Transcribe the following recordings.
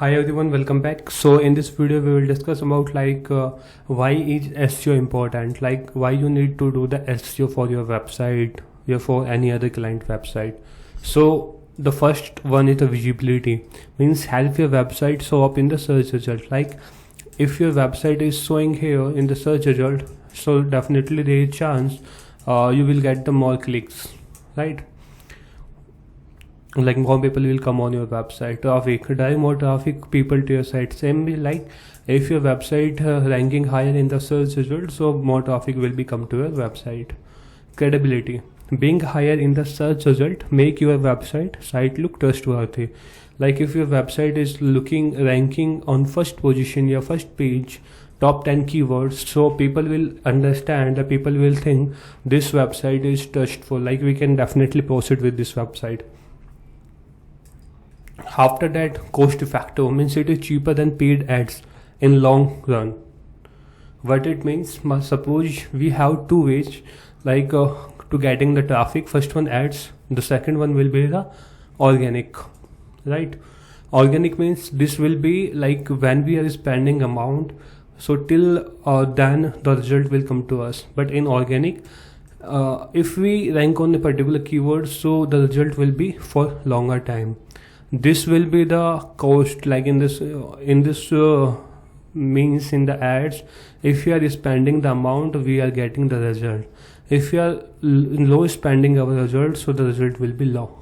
Hi everyone, welcome back. So in this video we will discuss about why is SEO important, like why you need to do the SEO for your website or for any other client website. So the first one is the visibility, means help your website show up in the search result. Like if your website is showing here in the search result, so definitely there is a chance you will get the more clicks, right? Like more people will come on your website. Traffic, drive more traffic people to your site. Same way, like if your website ranking higher in the search result, so more traffic will be come to your website. Credibility, being higher in the search result make your website site look trustworthy. Like if your website is ranking on first position, your first page, top 10 keywords, so people will understand, the people will think this website is trustful, like we can definitely proceed with this website. After that, cost effective, means it is cheaper than paid ads in long run. What it means, suppose we have two ways to getting the traffic. First one ads, the second one will be the organic, right? Organic means this will be like when we are spending amount, so till then the result will come to us. But in organic, if we rank on a particular keyword, so the result will be for longer time. This will be the cost, like in this means in the ads, if you are spending the amount, we are getting the result. If you are low spending our result, so the result will be low,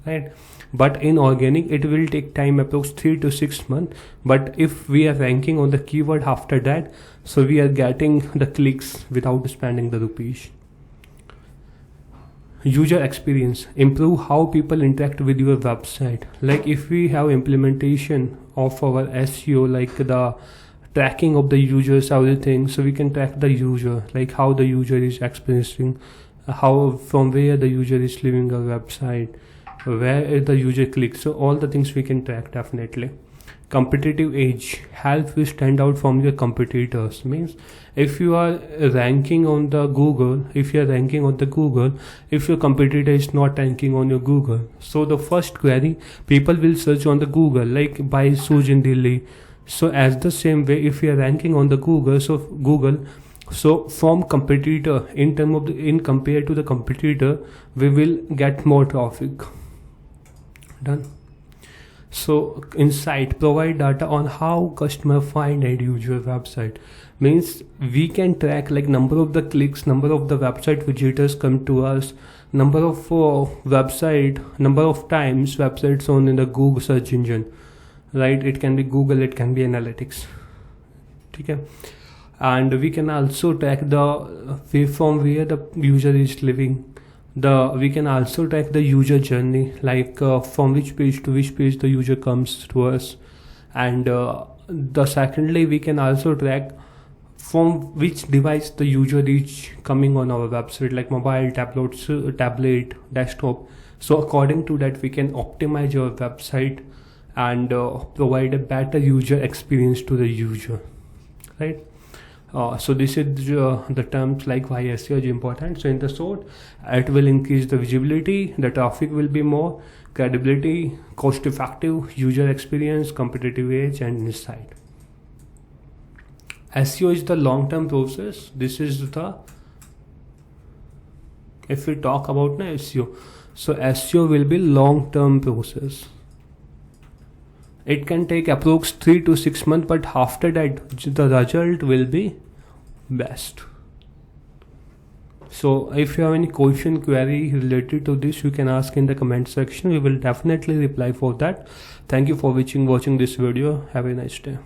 right? But in organic it will take time, approx 3 to 6 months. But if we are ranking on the keyword after that, so we are getting the clicks without spending the rupees. User experience, improve how people interact with your website. Like if we have implementation of our SEO, like the tracking of the users, everything, so we can track the user, like how the user is experiencing, how from where the user is leaving our website, where the user clicks, so all the things we can track definitely. Competitive edge, help you stand out from your competitors, means if you are ranking on the Google, if your competitor is not ranking on your Google, so the first query people will search on the Google, like buy shoes in Delhi. So as the same way, if you are ranking on the Google, so from competitor, in compared to the competitor, we will get more traffic. Done. So insight, provide data on how customer find and use your website, means we can track like number of the clicks, number of the website visitors come to us, number of number of times websites on in the Google search engine, right? It can be Google, it can be analytics, okay? And we can also track the from where the user is living. We can also track the user journey, like from which page to which page the user comes to us. And the secondly, we can also track from which device the user is coming on our website, like mobile, tablet, desktop. So according to that, we can optimize your website and provide a better user experience to the user, right? So this is the terms like why SEO is important. So in the short, it will increase the visibility, the traffic will be more, credibility, cost effective, user experience, competitive edge, and insight. SEO is the long term process. This is the, if we talk about SEO, so SEO will be long term process. It can take approx 3 to 6 months, but after that the result will be best. So if you have any query related to this, you can ask in the comment section. We will definitely reply for that. Thank you for watching this video. Have a nice day.